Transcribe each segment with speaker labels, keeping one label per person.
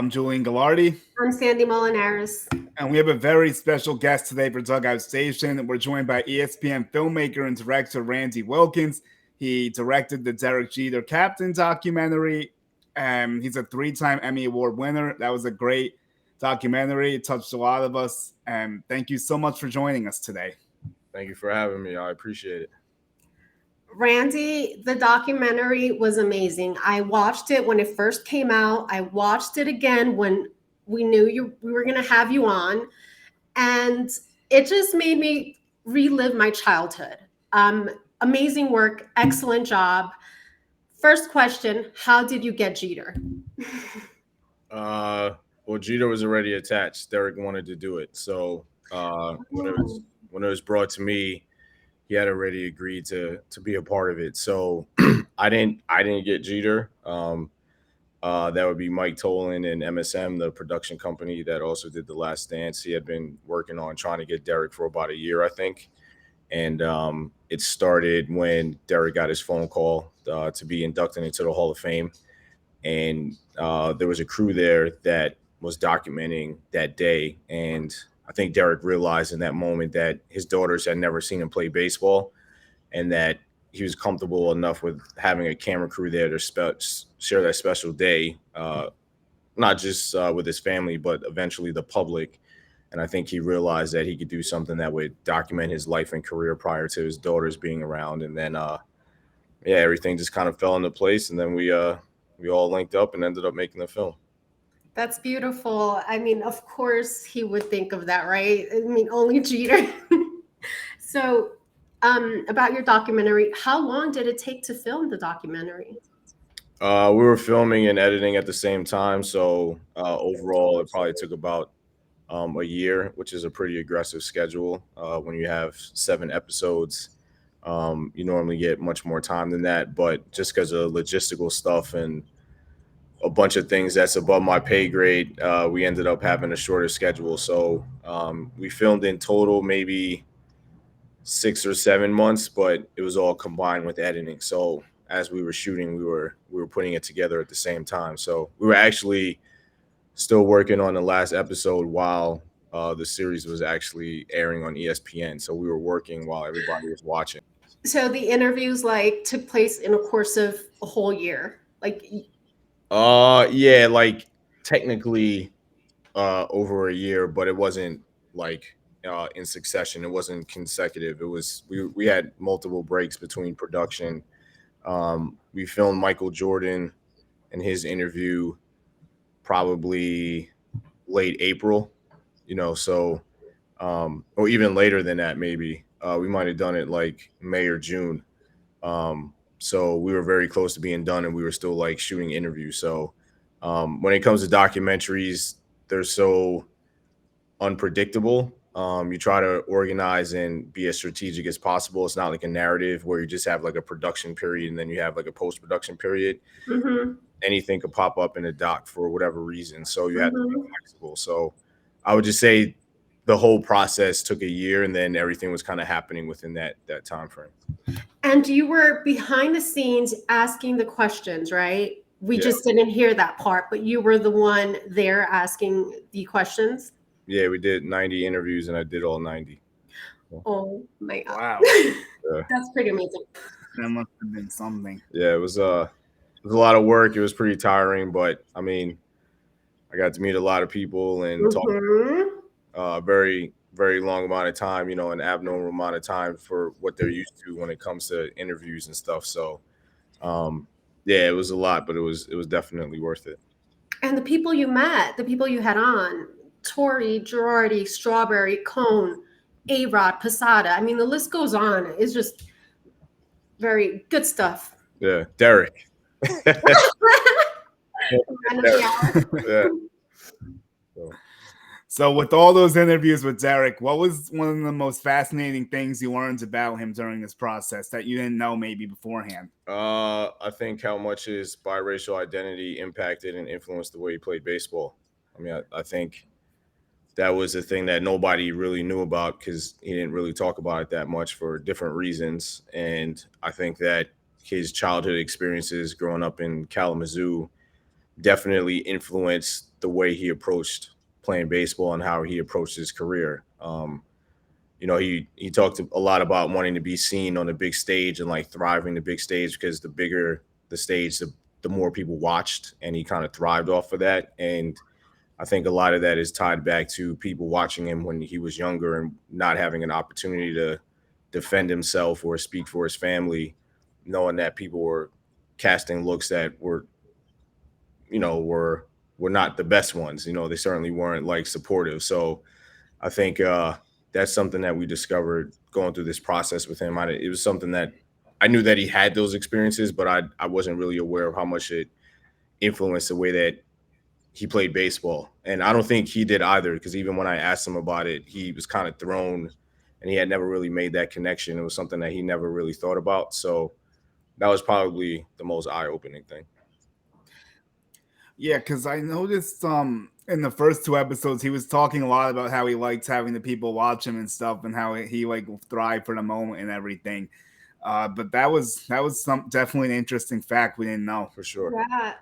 Speaker 1: I'm Julian Gallardi.
Speaker 2: I'm Sandy Molinaris.
Speaker 1: And we have a very special guest today for Dugout Station. We're joined by ESPN filmmaker and director Randy Wilkins. He directed the Derek Jeter Captain documentary. He's a 3-time Emmy Award winner. That was a great documentary. It touched a lot of us. Thank you so much for joining us today.
Speaker 3: Thank you for having me. I appreciate it.
Speaker 2: Randy, the documentary was amazing. I watched it when it first came out. I watched it again when we knew we were going to have you on. And it just made me relive my childhood. Amazing work. Excellent job. First question, how did you get Jeter?
Speaker 3: Well, Jeter was already attached. Derek wanted to do it. So when it was brought to me, he had already agreed to be a part of it. So I didn't get Jeter. That would be Mike Tolan and MSM, the production company that also did The Last Dance. He had been working on trying to get Derek for about a year, I think. And it started when Derek got his phone call to be inducted into the Hall of Fame. And there was a crew there that was documenting that day. And I think Derek realized in that moment that his daughters had never seen him play baseball and that he was comfortable enough with having a camera crew there to share that special day, not just with his family, but eventually the public. And I think he realized that he could do something that would document his life and career prior to his daughters being around. And then, everything just kind of fell into place. And then we all linked up and ended up making the film.
Speaker 2: That's beautiful. I mean, of course he would think of that, right? I mean, only Jeter. So about your documentary, how long did it take to film the documentary?
Speaker 3: We were filming and editing at the same time. So overall, it probably took about a year, which is a pretty aggressive schedule. When you have 7 episodes, you normally get much more time than that. But just because of logistical stuff and a bunch of things that's above my pay grade, we ended up having a shorter schedule. So we filmed in total maybe 6 or 7 months, but it was all combined with editing. So as we were shooting, we were putting it together at the same time. So we were actually still working on the last episode while the series was actually airing on ESPN. So we were working while everybody was watching.
Speaker 2: So the interviews took place in a course of a whole year,
Speaker 3: technically over a year, but it wasn't in succession. It wasn't consecutive. It was we had multiple breaks between production. We filmed Michael Jordan and his interview probably late April, or even later than that, maybe. We might have done it like May or June. So we were very close to being done and we were still shooting interviews. So when it comes to documentaries, they're so unpredictable. You try to organize and be as strategic as possible. It's not like a narrative where you just have a production period and then you have a post-production period.
Speaker 2: Mm-hmm.
Speaker 3: Anything could pop up in a doc for whatever reason. So you have to be flexible. So I would just say the whole process took a year and then everything was kind of happening within that time frame.
Speaker 2: And you were behind the scenes asking the questions, right? We just didn't hear that part, but you were the one there asking the questions.
Speaker 3: Yeah, we did 90 interviews and I did all 90.
Speaker 2: Oh my God.
Speaker 1: Wow.
Speaker 2: That's pretty amazing.
Speaker 1: That must have been something.
Speaker 3: Yeah, it was a lot of work. It was pretty tiring, but I mean, I got to meet a lot of people and talk a very, very long amount of time, an abnormal amount of time for what they're used to when it comes to interviews and stuff. So, it was a lot, but it was definitely worth it.
Speaker 2: And the people you met, the people you had on, Torrey, Girardi, Strawberry, Cone, A-Rod, Posada. I mean, the list goes on. It's just very good stuff.
Speaker 3: Yeah, Derek.
Speaker 1: Yeah. So with all those interviews with Derek, what was one of the most fascinating things you learned about him during this process that you didn't know maybe beforehand?
Speaker 3: I think how much his biracial identity impacted and influenced the way he played baseball. I mean, I think that was the thing that nobody really knew about because he didn't really talk about it that much for different reasons. And I think that his childhood experiences growing up in Kalamazoo definitely influenced the way he approached playing baseball and how he approached his career. He talked a lot about wanting to be seen on the big stage and like thriving the big stage, because the bigger the stage, the more people watched, and he kind of thrived off of that. And I think a lot of that is tied back to people watching him when he was younger and not having an opportunity to defend himself or speak for his family, knowing that people were casting looks that were not the best ones. They certainly weren't like supportive. So I think that's something that we discovered going through this process with him. It was something that I knew that he had those experiences, but I wasn't really aware of how much it influenced the way that he played baseball. And I don't think he did either, because even when I asked him about it, he was kind of thrown and he had never really made that connection. It was something that he never really thought about. So that was probably the most eye-opening thing.
Speaker 1: Yeah, because I noticed in the first 2 episodes he was talking a lot about how he liked having the people watch him and stuff, and how he like thrived for the moment and everything. But that was definitely an interesting fact we didn't know.
Speaker 3: For sure.
Speaker 2: Yeah,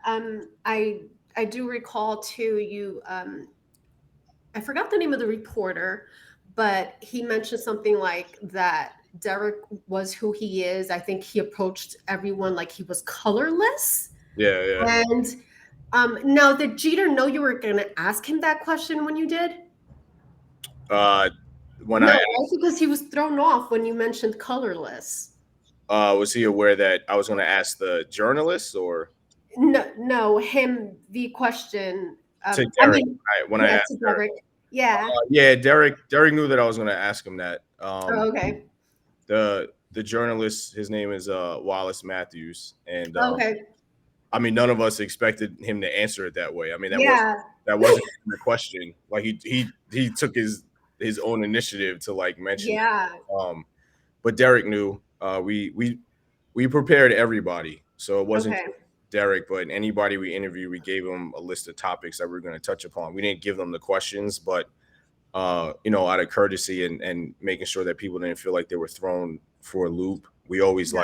Speaker 2: I do recall too. I forgot the name of the reporter, but he mentioned something like that Derek was who he is. I think he approached everyone like he was colorless.
Speaker 3: Yeah.
Speaker 2: And now, did Jeter know you were going to ask him that question when you did? Because he was thrown off when you mentioned colorless.
Speaker 3: Was he aware that I was going to ask the journalist, or?
Speaker 2: No, him, the question.
Speaker 3: To Derek, I asked
Speaker 2: Derek. Yeah.
Speaker 3: Derek knew that I was going to ask him that.
Speaker 2: Okay.
Speaker 3: The journalist, his name is Wallace Matthews, and
Speaker 2: okay.
Speaker 3: I mean, none of us expected him to answer it that way. I mean, that wasn't the question. Like he took his own initiative to like mention.
Speaker 2: Yeah.
Speaker 3: But Derek knew. We prepared everybody, so it wasn't Derek, but anybody we interviewed, we gave them a list of topics that we were going to touch upon. We didn't give them the questions, but out of courtesy and making sure that people didn't feel like they were thrown for a loop, we always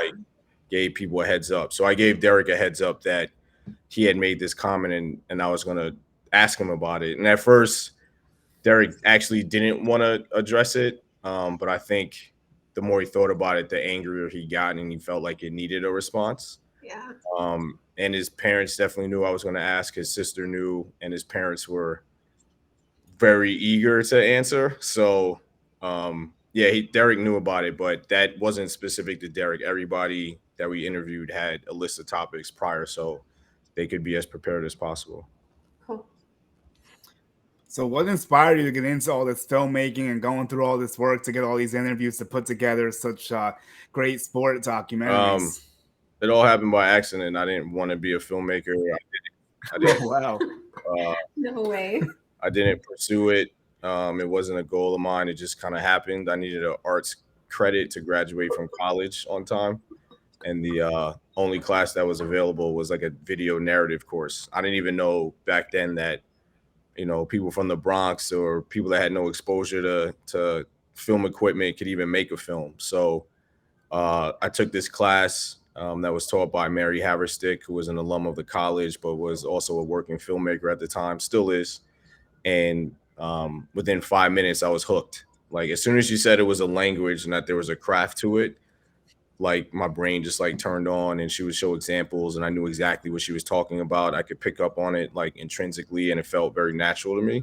Speaker 3: gave people a heads up. So I gave Derek a heads up that he had made this comment, and I was going to ask him about it. And at first, Derek actually didn't want to address it, but I think the more he thought about it, the angrier he got, and he felt like it needed a response.
Speaker 2: Yeah.
Speaker 3: And his parents definitely knew I was going to ask. His sister knew, and his parents were very eager to answer. So, Derek knew about it, but that wasn't specific to Derek. Everybody that we interviewed had a list of topics prior, so they could be as prepared as possible.
Speaker 2: Cool.
Speaker 1: So what inspired you to get into all this filmmaking and going through all this work to get all these interviews to put together such great sport documentaries?
Speaker 3: It all happened by accident. I didn't want to be a filmmaker. I didn't.
Speaker 1: Wow.
Speaker 2: No way.
Speaker 3: I didn't pursue it. It wasn't a goal of mine. It just kind of happened. I needed an arts credit to graduate from college on time. And the only class that was available was like a video narrative course. I didn't even know back then that, people from the Bronx or people that had no exposure to film equipment could even make a film. So I took this class that was taught by Mary Haverstick, who was an alum of the college, but was also a working filmmaker at the time, still is. And within 5 minutes, I was hooked. Like, as soon as she said it was a language and that there was a craft to it, like my brain just like turned on, and she would show examples and I knew exactly what she was talking about. I could pick up on it like intrinsically, and it felt very natural to me.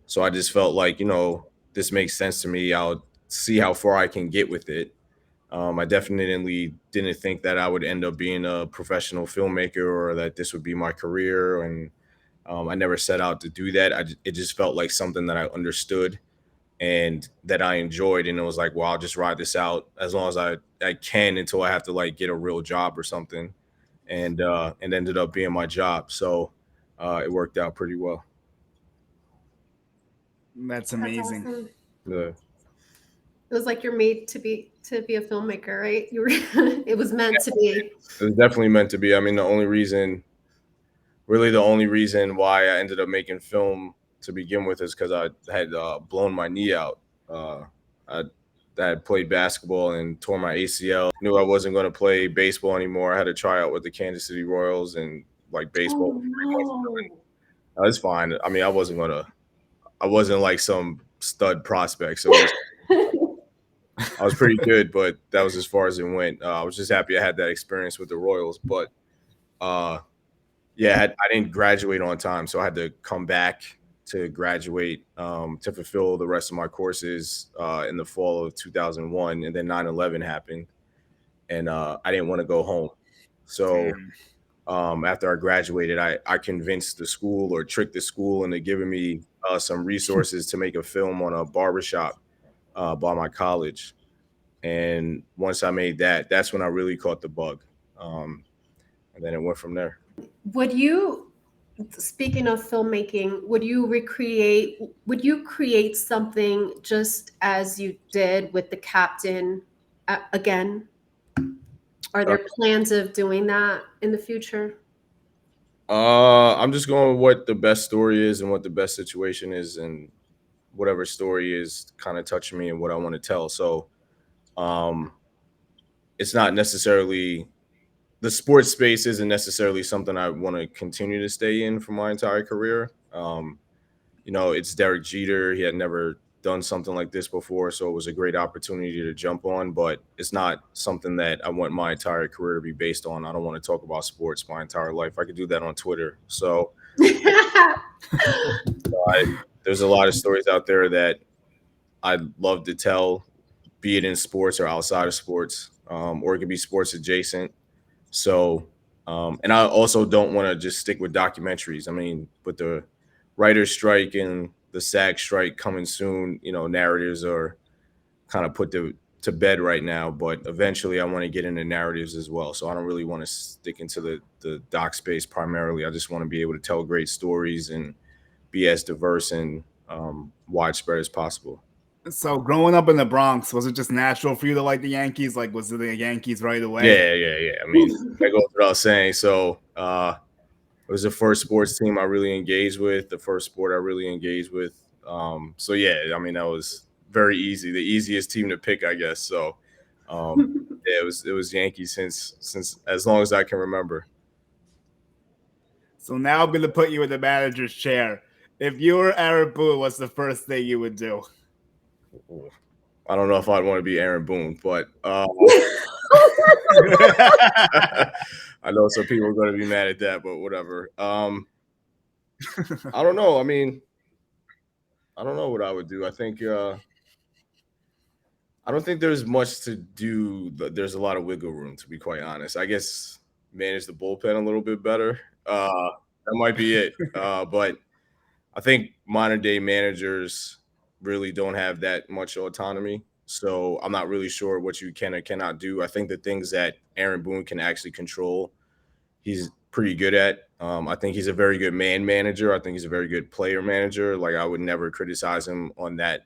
Speaker 3: So I just felt like, this makes sense to me. I'll see how far I can get with it. I definitely didn't think that I would end up being a professional filmmaker or that this would be my career. And I never set out to do that. It just felt like something that I understood and that I enjoyed. And it was like, well, I'll just ride this out as long as I can until I have to like get a real job or something. And ended up being my job. So it worked out pretty well.
Speaker 1: That's amazing.
Speaker 2: That's awesome.
Speaker 3: Yeah.
Speaker 2: It was like you're made to be a filmmaker, right? It was meant to be.
Speaker 3: It was definitely meant to be. I mean, the only reason why I ended up making film to begin with is because I had blown my knee out. I had played basketball and tore my ACL. Knew I wasn't going to play baseball anymore. I had to try out with the Kansas City Royals and like baseball.
Speaker 2: Oh, no.
Speaker 3: It's fine. I mean, I wasn't like some stud prospect, so I was pretty good, but that was as far as it went. I was just happy I had that experience with the Royals, but yeah, I didn't graduate on time, so I had to come back to graduate to fulfill the rest of my courses in the fall of 2001, and then 9/11 happened, and I didn't want to go home. So after I graduated, I convinced the school or tricked the school into giving me some resources to make a film on a barbershop by my college. And once I made that, that's when I really caught the bug. And then it went from there.
Speaker 2: Would you, speaking of filmmaking, would you create something just as you did with the captain again? Are there plans of doing that in the future?
Speaker 3: I'm just going with what the best story is and what the best situation is, and whatever story is kind of touching me and what I want to tell. So it's not necessarily, the sports space isn't necessarily something I want to continue to stay in for my entire career. It's Derek Jeter. He had never done something like this before, so it was a great opportunity to jump on, but it's not something that I want my entire career to be based on. I don't want to talk about sports my entire life. I could do that on Twitter. So there's a lot of stories out there that I'd love to tell, be it in sports or outside of sports, or it could be sports adjacent. So, and I also don't want to just stick with documentaries. I mean, with the writer's strike and the SAG strike coming soon, narratives are kind of put to bed right now, but eventually I want to get into narratives as well. So I don't really want to stick into the doc space primarily. I just want to be able to tell great stories and be as diverse and widespread as possible.
Speaker 1: So growing up in the Bronx, was it just natural for you to like the Yankees? Like, was it the Yankees right away?
Speaker 3: Yeah. I mean, that goes without saying. So it was the first sports team I really engaged with, the first sport I really engaged with. So yeah, I mean, that was very easy, the easiest team to pick, I guess. So yeah, it was Yankees since as long as I can remember.
Speaker 1: So now I'm going to put you in the manager's chair. If you were Aaron Boone, what's the first thing you would do?
Speaker 3: I don't know if I'd want to be Aaron Boone, but I know some people are going to be mad at that, but whatever. I don't know. I mean, I don't know what I would do. I think I don't think there's much to do, but there's a lot of wiggle room, to be quite honest. I guess manage the bullpen a little bit better. That might be it. But I think modern day managers really don't have that much autonomy. So I'm not really sure what you can or cannot do. I think the things that Aaron Boone can actually control, he's pretty good at. I think he's a very good man manager. I think he's a very good player manager. Like, I would never criticize him on that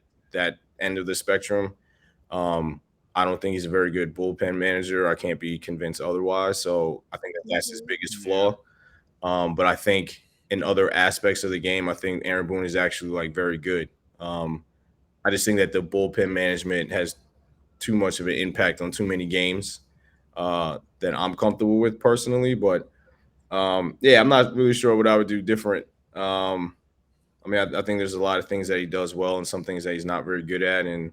Speaker 3: end of the spectrum. I don't think he's a very good bullpen manager. I can't be convinced otherwise. So I think that's his biggest flaw. But I think in other aspects of the game, I think Aaron Boone is actually like very good. I just think that the bullpen management has too much of an impact on too many games that I'm comfortable with personally. But yeah, I'm not really sure what I would do different. I mean, I think there's a lot of things that he does well and some things that he's not very good at. And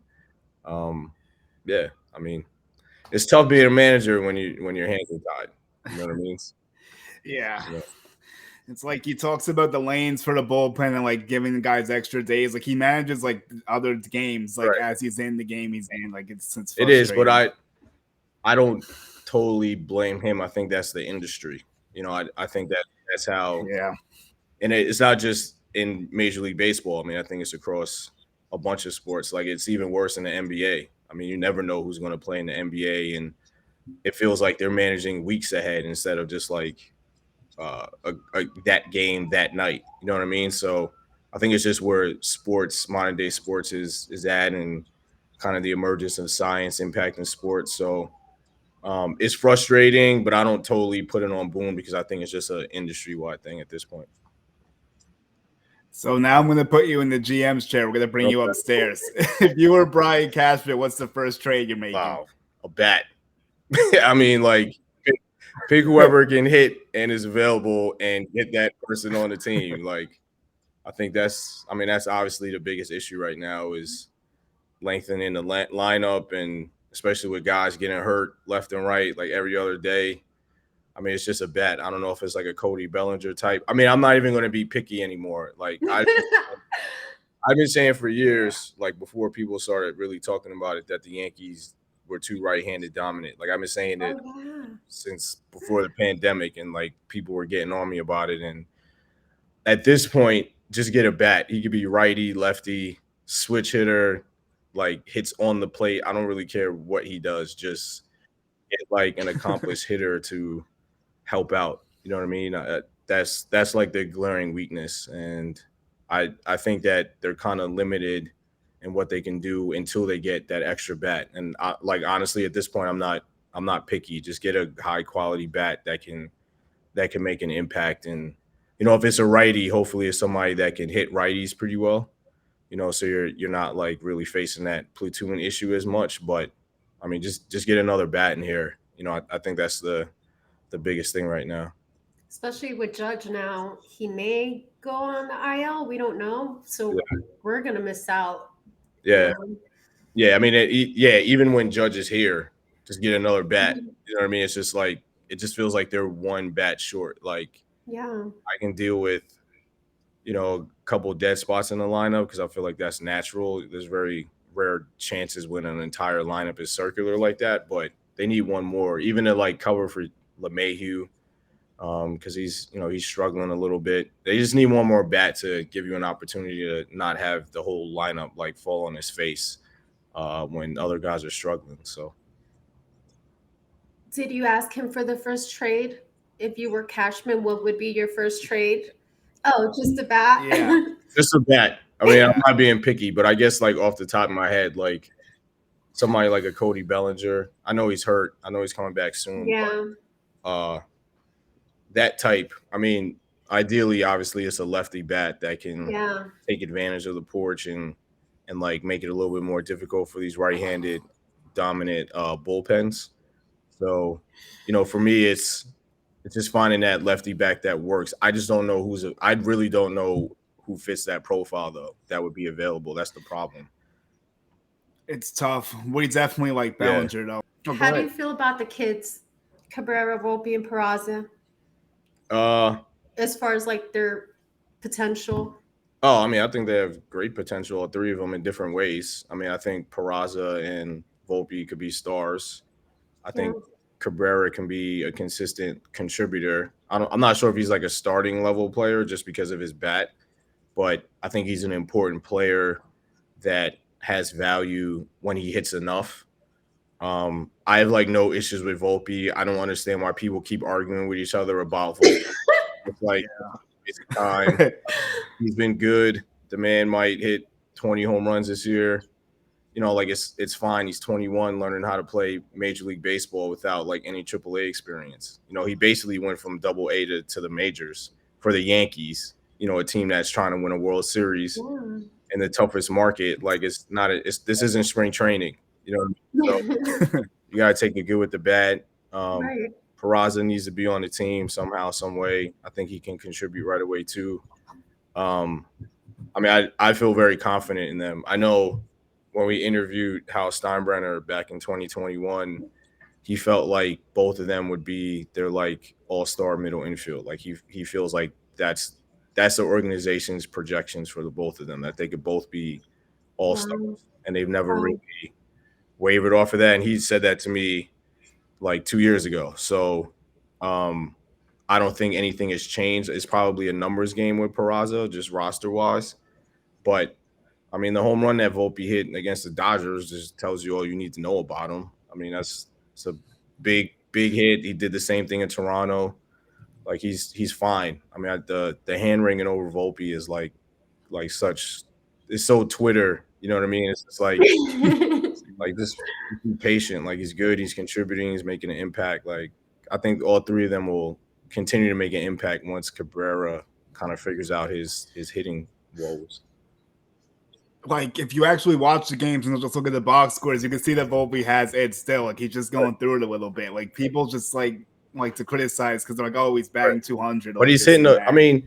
Speaker 3: yeah, I mean, it's tough being a manager when your hands are tied. You know what I mean?
Speaker 1: Yeah. It's like he talks about the lanes for the bullpen and like giving the guys extra days. Like, he manages like other games, like right. As he's in the game, he's in. Like, it's
Speaker 3: it is, but I don't totally blame him. I think that's the industry. I think that's how.
Speaker 1: Yeah.
Speaker 3: And it's not just in Major League Baseball. I mean, I think it's across a bunch of sports. Like, it's even worse in the NBA. I mean, you never know who's going to play in the NBA, and it feels like they're managing weeks ahead instead of just like that game that night. You know what I mean? So I think it's just where modern day sports is at, and kind of the emergence of science impacting sports. So it's frustrating, but I don't totally put it on Boone because I think it's just an industry-wide thing at this point.
Speaker 1: So now I'm going to put you in the GM's chair. We're going to bring you upstairs. If you were Brian Cashman, what's the first trade you're making?
Speaker 3: Wow, a bat. I mean, like, pick whoever can hit and is available and get that person on the team. Like, I think that's obviously the biggest issue right now is lengthening the lineup, and especially with guys getting hurt left and right like every other day. I mean, it's just a bet. I don't know if it's like a Cody Bellinger type. I mean, I'm not even going to be picky anymore. Like I've been saying for years, like before people started really talking about it, that the Yankees were too right-handed dominant. Like I've been saying it since before the pandemic, and like people were getting on me about it. And at this point, just get a bat. He could be righty, lefty, switch hitter, like hits on the plate. I don't really care what he does. Just get like an accomplished hitter to help out. You know what I mean? That's like their glaring weakness, and I think that they're kind of limited in what they can do until they get that extra bat. And like honestly, at this point, I'm not picky. Just get a high quality bat that can make an impact. And you know, if it's a righty, hopefully it's somebody that can hit righties pretty well. You know, so you're not like really facing that platoon issue as much. But I mean, just get another bat in here. You know, I think that's the biggest thing right now.
Speaker 2: Especially with Judge now, he may go on the IL. We don't know, so we're gonna miss out.
Speaker 3: Yeah, yeah. I mean, even when Judge is here, just get another bat. You know what I mean? It's just like it just feels like they're one bat short. Like, I can deal with, you know, a couple dead spots in the lineup because I feel like that's natural. There's very rare chances when an entire lineup is circular like that, but they need one more, even to like cover for LeMahieu, because he's struggling a little bit. They just need one more bat to give you an opportunity to not have the whole lineup like fall on his face when other guys are struggling. So,
Speaker 2: did you ask him for the first trade? If you were Cashman, what would be your first trade? Oh, just a bat?
Speaker 1: Yeah.
Speaker 3: Just a bat. I mean, I'm not being picky, but I guess like off the top of my head, like somebody like a Cody Bellinger. I know he's hurt. I know he's coming back soon.
Speaker 2: Yeah.
Speaker 3: But, that type. I mean, ideally, obviously, it's a lefty bat that can take advantage of the porch and like make it a little bit more difficult for these right-handed dominant bullpens. So, you know, for me, it's just finding that lefty back that works. I just don't know I really don't know who fits that profile though. That would be available. That's the problem.
Speaker 1: It's tough. We definitely like Bellinger though.
Speaker 2: Oh, how do you feel about the kids, Cabrera, Volpe, and Peraza? As far as like their potential.
Speaker 3: Oh, I mean, I think they have great potential, all three of them in different ways. I mean, I think Peraza and Volpe could be stars. I think Cabrera can be a consistent contributor. I'm not sure if he's like a starting level player just because of his bat, but I think he's an important player that has value when he hits enough. I have like no issues with Volpe. I don't understand why people keep arguing with each other about Volpe. It's like it's time. He's been good. The man might hit 20 home runs this year. You know, like it's fine. He's 21, learning how to play Major League Baseball without like any AAA experience. You know, he basically went from Double-A to the majors for the Yankees. You know, a team that's trying to win a World Series in the toughest market. Like this isn't spring training. You know, so you gotta take the good with the bad. Peraza needs to be on the team somehow, some way. I think he can contribute right away too. I mean, I feel very confident in them. I know when we interviewed Hal Steinbrenner back in 2021, he felt like both of them would be their like all-star middle infield. Like he feels like that's the organization's projections for the both of them, that they could both be all-stars, and they've never really wavered off of that. And he said that to me like 2 years ago. So I don't think anything has changed. It's probably a numbers game with Peraza, just roster-wise. But, I mean, the home run that Volpe hit against the Dodgers just tells you all you need to know about him. I mean, it's a big hit. He did the same thing in Toronto. Like, he's fine. I mean, the hand-wringing over Volpe is like such – it's so Twitter. You know what I mean? It's just like – like just be patient. Like he's good. He's contributing. He's making an impact. Like I think all three of them will continue to make an impact once Cabrera kind of figures out his hitting woes.
Speaker 1: Like if you actually watch the games and just look at the box scores, you can see that Volpe has it still. Like he's just going through it a little bit. Like people just like to criticize because they're like, oh, he's batting 200.
Speaker 3: But he's hitting I mean,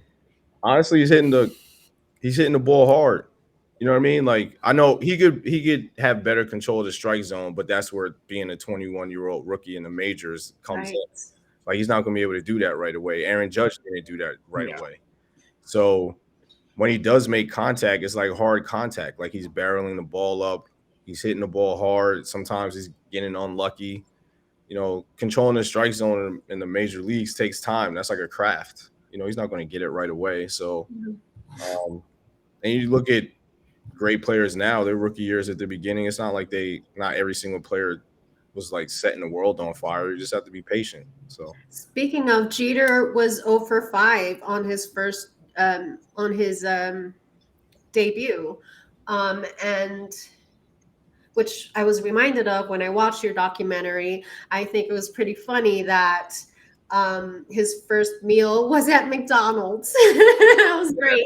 Speaker 3: honestly, he's hitting He's hitting the ball hard. You know what I mean? Like, I know he could have better control of the strike zone, but that's where being a 21-year-old rookie in the majors comes
Speaker 2: Right.
Speaker 3: in. Like, he's not going to be able to do that right away. Aaron Judge didn't do that right
Speaker 1: Yeah.
Speaker 3: away. So when he does make contact, it's like hard contact. Like, he's barreling the ball up. He's hitting the ball hard. Sometimes he's getting unlucky. You know, controlling the strike zone in the major leagues takes time. That's like a craft. You know, he's not going to get it right away. So, and you look at great players now, their rookie years at the beginning, it's not like not every single player was like setting the world on fire. You just have to be patient. So
Speaker 2: Speaking of, Jeter was 0 for 5 on his first debut, and which I was reminded of when I watched your documentary. I think it was pretty funny that his first meal was at McDonald's. That was great.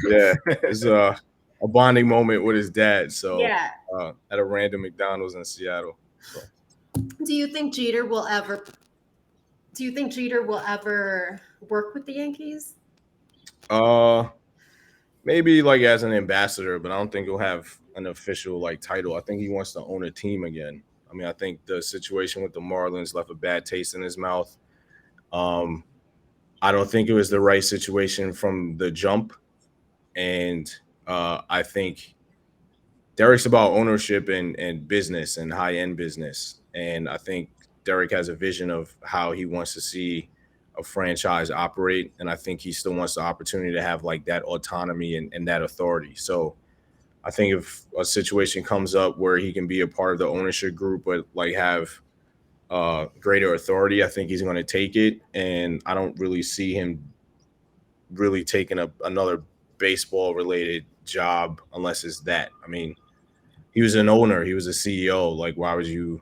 Speaker 3: yeah, it's a bonding moment with his dad. So
Speaker 2: Yeah.
Speaker 3: At a random McDonald's in Seattle. So.
Speaker 2: Do you think Jeter will ever work with the Yankees?
Speaker 3: Maybe like as an ambassador, but I don't think he'll have an official like title. I think he wants to own a team again. I mean, I think the situation with the Marlins left a bad taste in his mouth. I don't think it was the right situation from the jump. And I think Derek's about ownership and business and high-end business. And I think Derek has a vision of how he wants to see a franchise operate. And I think he still wants the opportunity to have like that autonomy and that authority. So I think if a situation comes up where he can be a part of the ownership group, but like have greater authority, I think he's going to take it. And I don't really see him really taking another baseball related job unless it's that. I mean, he was an owner, he was a CEO. Like, why would you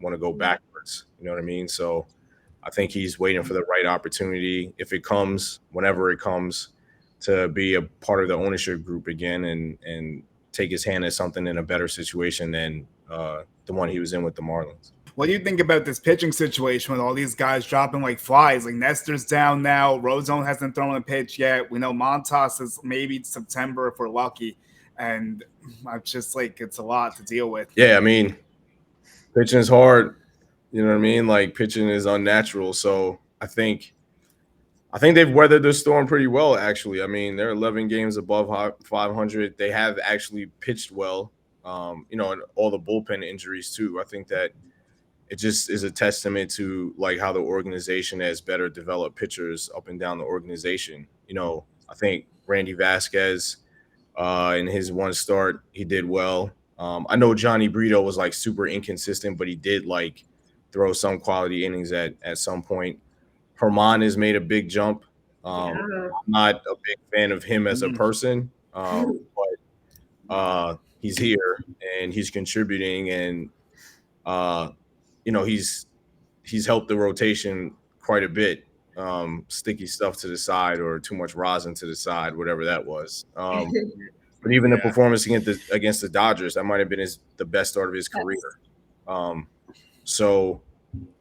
Speaker 3: want to go backwards? You know what I mean? So I think he's waiting for the right opportunity, if it comes, whenever it comes, to be a part of the ownership group again and take his hand at something in a better situation than the one he was in with the Marlins.
Speaker 1: What do you think about this pitching situation with all these guys dropping like flies? Like Nestor's down now. Rozone hasn't thrown a pitch yet. We know Montas is maybe September if we're lucky. And I'm just like, it's a lot to deal with.
Speaker 3: Yeah, I mean, pitching is hard. You know what I mean? Like, pitching is unnatural. So I think they've weathered the storm pretty well, actually. I mean, they're 11 games above 500. They have actually pitched well, you know, and all the bullpen injuries too. I think that it just is a testament to like how the organization has better developed pitchers up and down the organization. You know, I think Randy Vasquez in his one start, he did well. I know Johnny Brito was like super inconsistent, but he did like throw some quality innings at some point. Herman has made a big jump. I'm not a big fan of him as a person, but he's here and he's contributing, and you know, he's helped the rotation quite a bit. Sticky stuff to the side or too much rosin to the side, whatever that was. But even the performance against the Dodgers, that might have been the best start of his career. So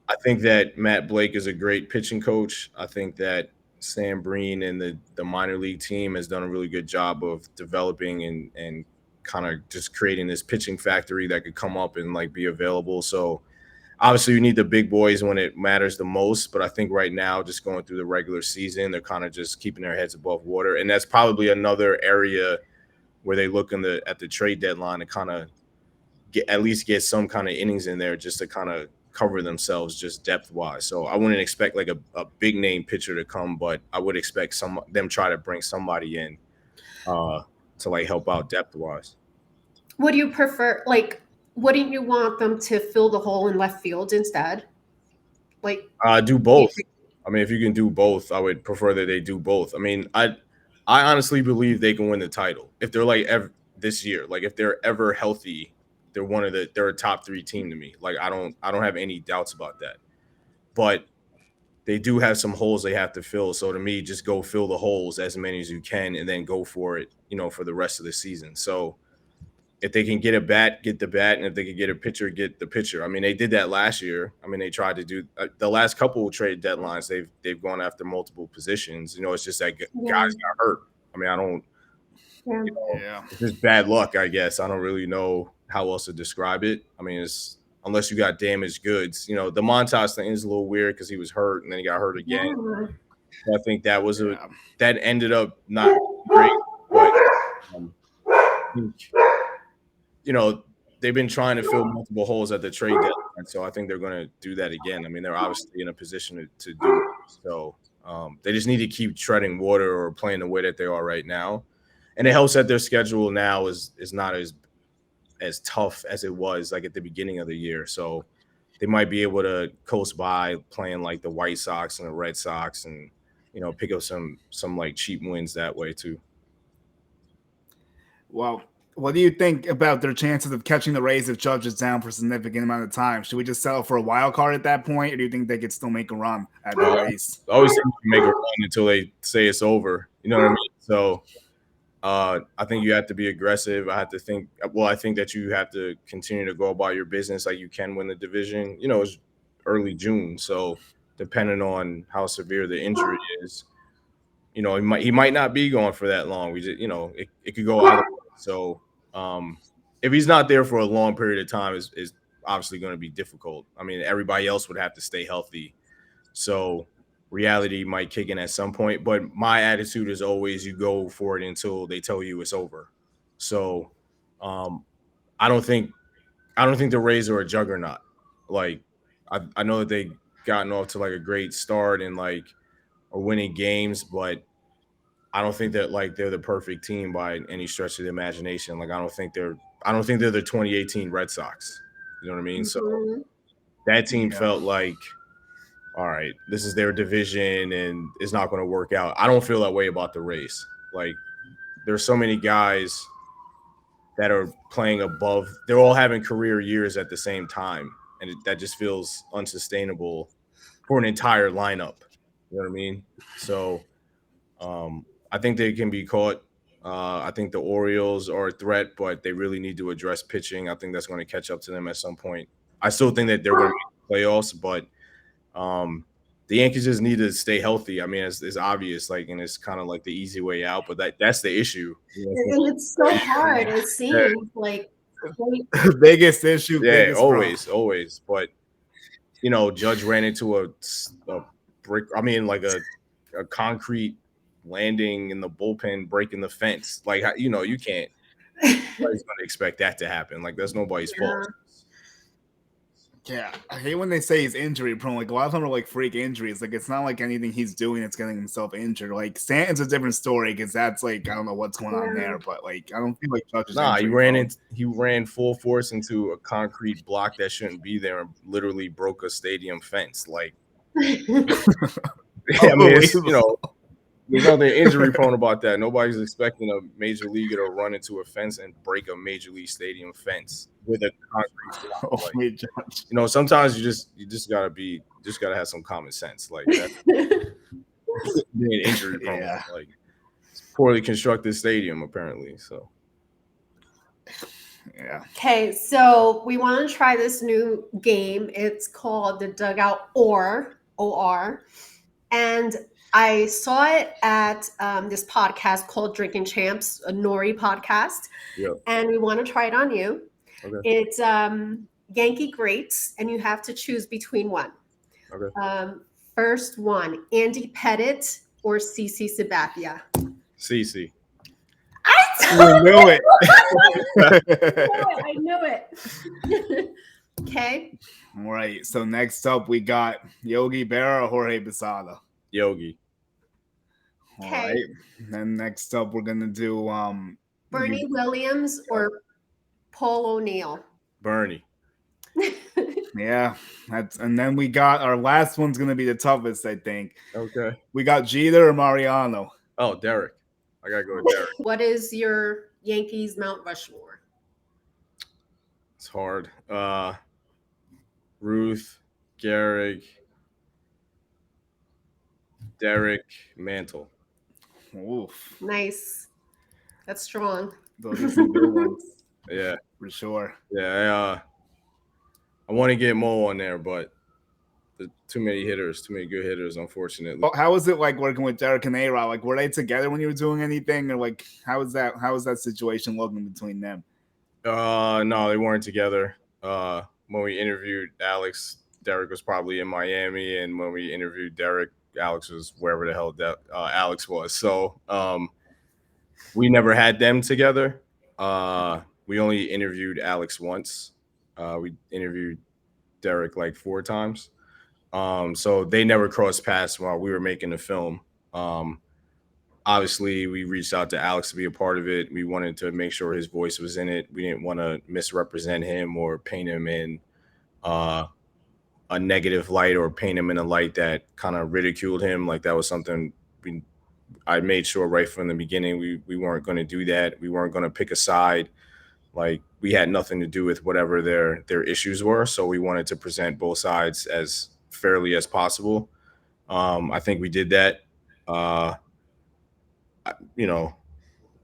Speaker 3: I think that Matt Blake is a great pitching coach. I think that Sam Breen and the minor league team has done a really good job of developing and kind of just creating this pitching factory that could come up and like be available. So obviously you need the big boys when it matters the most, but I think right now, just going through the regular season, they're kind of just keeping their heads above water. And that's probably another area where they look at the trade deadline to kind of get some kind of innings in there just to kind of cover themselves just depth wise. So I wouldn't expect like a big name pitcher to come, but I would expect them try to bring somebody in to like help out depth wise.
Speaker 2: Would you prefer, like, wouldn't you want them to fill the hole in left field instead? Like,
Speaker 3: do both. I mean, if you can do both, I would prefer that they do both. I mean, I honestly believe they can win the title if they're like this year. Like, if they're ever healthy, they're a top 3 team to me. Like, I don't have any doubts about that. But they do have some holes they have to fill. So to me, just go fill the holes as many as you can and then go for it, you know, for the rest of the season. So if they can get a bat, get the bat, and if they can get a pitcher, get the pitcher. I mean, they did that last year. I mean, they tried to do the last couple of trade deadlines. They've gone after multiple positions. You know, it's just that guys got hurt. I mean, I don't.
Speaker 2: Yeah.
Speaker 3: It's just bad luck, I guess. I don't really know how else to describe it. I mean, it's unless you got damaged goods. The Montas thing is a little weird because he was hurt and then he got hurt again.
Speaker 2: Yeah.
Speaker 3: So I think that was that ended up not great, but they've been trying to fill multiple holes at the trade deadline, so I think they're going to do that again. I mean, they're obviously in a position to do it, so they just need to keep treading water or playing the way that they are right now, and it helps that their schedule now is not as tough as it was like at the beginning of the year, so they might be able to coast by playing like the White Sox and the Red Sox, and pick up some like cheap wins that way too.
Speaker 1: Well, what do you think about their chances of catching the Rays if Judge is down for a significant amount of time? Should we just settle for a wild card at that point, or do you think they could still make a run at the Rays?
Speaker 3: I always think you can make a run until they say it's over. You know what I mean? So I think you have to be aggressive. I think that you have to continue to go about your business like you can win the division. It's early June, so depending on how severe the injury is, he might not be gone for that long. We just, it could go either way. So if he's not there for a long period of time, is obviously going to be difficult. I mean, everybody else would have to stay healthy. So reality might kick in at some point. But my attitude is always you go for it until they tell you it's over. So I don't think the Rays are a juggernaut. Like I know that they gotten off to like a great start and like are winning games, but I don't think that like they're the perfect team by any stretch of the imagination. Like I don't think they're the 2018 Red Sox. You know what I mean? So that team felt like, all right, this is their division and it's not going to work out. I don't feel that way about the Rays. Like there's so many guys that are playing above. They're all having career years at the same time, and that just feels unsustainable for an entire lineup. You know what I mean? So I think they can be caught. I think the Orioles are a threat, but they really need to address pitching. I think that's going to catch up to them at some point. I still think that they're going to make the playoffs, but the Yankees just need to stay healthy. I mean, it's obvious, like, and it's kind of like the easy way out, but that's the issue.
Speaker 2: And it's so hard. It seems like
Speaker 1: the biggest issue.
Speaker 3: Yeah,
Speaker 1: biggest
Speaker 3: always. But Judge ran into a brick. I mean, like a concrete landing in the bullpen, breaking the fence. Like you can't. Nobody's going to expect that to happen. Like that's nobody's fault.
Speaker 1: Yeah, I hate when they say he's injury prone. Like a lot of them are like freak injuries. Like it's not like anything he's doing that's getting himself injured. Like Stanton's a different story because that's like I don't know what's going on there, but like I don't feel like Judge is
Speaker 3: he ran full force into a concrete block that shouldn't be there and literally broke a stadium fence. Like I mean, it's, there's nothing injury prone about that. Nobody's expecting a major leaguer to run into a fence and break a major league stadium fence with a concrete block. Like, sometimes you just gotta have some common sense. Like that being injury prone.
Speaker 1: Yeah.
Speaker 3: Like it's a poorly constructed stadium apparently. So
Speaker 1: yeah.
Speaker 2: Okay, so we want to try this new game. It's called the Dugout OR, and I saw it at this podcast called Drinking Champs, a Nori podcast, and we want to try it on you.
Speaker 3: Okay.
Speaker 2: It's Yankee greats, and you have to choose between one.
Speaker 3: Okay.
Speaker 2: First one, Andy Pettitte or CC Sabathia?
Speaker 3: CC.
Speaker 1: I knew it.
Speaker 2: I knew it. Okay.
Speaker 1: All right. So next up, we got Yogi Berra or Jorge Posada.
Speaker 3: Yogi.
Speaker 1: All right. Then next up, we're gonna do
Speaker 2: Bernie Williams or Paul O'Neill.
Speaker 3: Bernie.
Speaker 1: Yeah, and then we got our last one's gonna be the toughest, I think.
Speaker 3: Okay.
Speaker 1: We got Jeter or Mariano.
Speaker 3: Oh, Derek. I gotta go with Derek.
Speaker 2: What is your Yankees Mount Rushmore?
Speaker 3: It's hard. Ruth, Gehrig, Derek, Mantle.
Speaker 1: Oof.
Speaker 2: Nice. That's strong.
Speaker 1: Those are some good ones.
Speaker 3: Yeah.
Speaker 1: For sure.
Speaker 3: Yeah, I want to get Mo on there, but too many hitters, too many good hitters, unfortunately.
Speaker 1: Well, how was it like working with Derek and A-Rod? Like, were they together when you were doing anything, or like, how was that situation looking between them?
Speaker 3: No, they weren't together. When we interviewed Alex, Derek was probably in Miami, and when we interviewed Derek, Alex was wherever the hell that Alex was. So we never had them together. We only interviewed Alex once. We interviewed Derek like 4 times. So they never crossed paths while we were making the film. Obviously, we reached out to Alex to be a part of it. We wanted to make sure his voice was in it. We didn't want to misrepresent him or paint him in a negative light or paint him in a light that kind of ridiculed him. Like that was something I made sure right from the beginning we weren't going to do that. We weren't going to pick a side. Like we had nothing to do with whatever their issues were. So we wanted to present both sides as fairly as possible. I think we did that.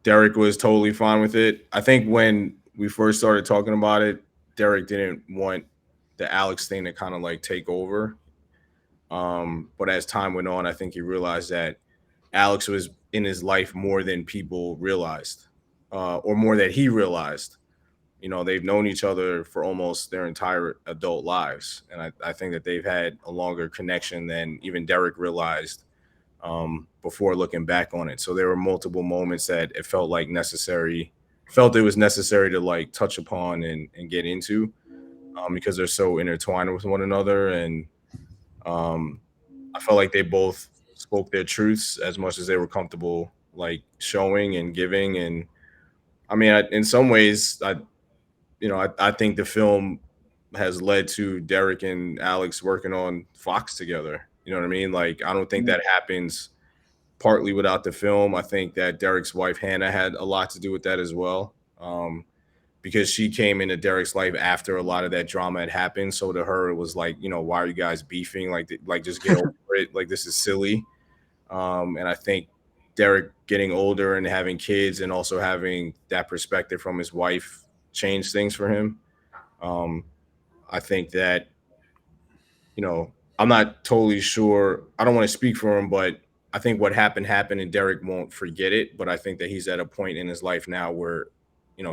Speaker 3: Derek was totally fine with it. I think when we first started talking about it, Derek didn't want the Alex thing to kind of like take over. But as time went on, I think he realized that Alex was in his life more than people realized, or more that he realized. They've known each other for almost their entire adult lives. And I think that they've had a longer connection than even Derek realized before looking back on it. So there were multiple moments that it felt it was necessary to like touch upon and get into because they're so intertwined with one another. And I felt like they both spoke their truths as much as they were comfortable like showing and giving. And I mean, in some ways, I think the film has led to Derek and Alex working on Fox together. You know what I mean? Like, I don't think that happens partly without the film. I think that Derek's wife, Hannah, had a lot to do with that as well. Because she came into Derek's life after a lot of that drama had happened. So to her, it was like, why are you guys beefing? Like just get over it. Like, this is silly. And I think Derek getting older and having kids and also having that perspective from his wife changed things for him. I think that, I'm not totally sure. I don't want to speak for him, but I think what happened and Derek won't forget it. But I think that he's at a point in his life now where,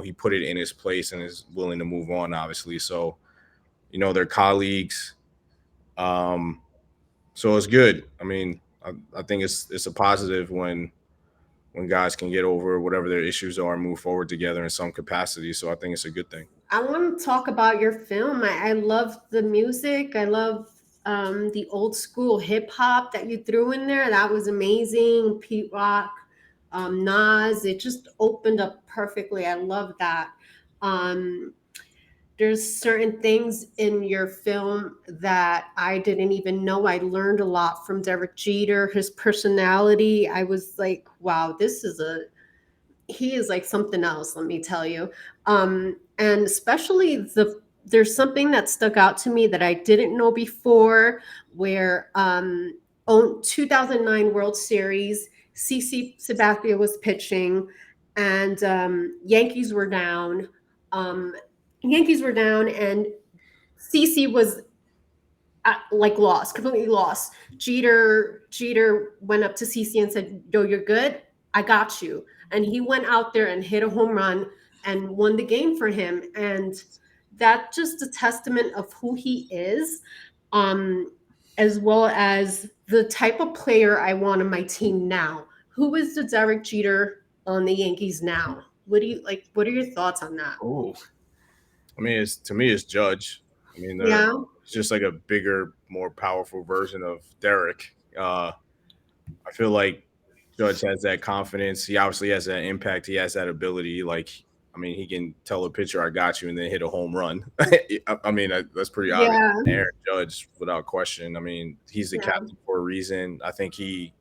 Speaker 3: he put it in his place and is willing to move on, obviously. So, they're colleagues. So it's good. I mean, I think it's a positive when guys can get over whatever their issues are and move forward together in some capacity. So I think it's a good thing.
Speaker 2: I want to talk about your film. I love the music. I love the old school hip hop that you threw in there. That was amazing. Pete Rock, Nas. It just opened up perfectly. I love that. There's certain things in your film that I didn't even know. I learned a lot from Derek Jeter, his personality. I was like, wow, he is like something else, let me tell you. And especially there's something that stuck out to me that I didn't know before, where 2009 World Series, CC Sabathia was pitching, and Yankees were down. And CC was completely lost. Jeter went up to CC and said, "Yo, you're good. I got you." And he went out there and hit a home run and won the game for him. And that's just a testament of who he is, as well as the type of player I want on my team now. Who is the Derek Jeter on the Yankees now? What do you like? What are your thoughts on that?
Speaker 3: Oh, I mean, to me, it's Judge. I mean, it's just like a bigger, more powerful version of Derek. I feel like Judge has that confidence. He obviously has that impact. He has that ability. Like, I mean, he can tell a pitcher, "I got you," and then hit a home run. I mean, that's pretty obvious.
Speaker 2: Yeah.
Speaker 3: Aaron Judge, without question. I mean, he's the captain for a reason. I think he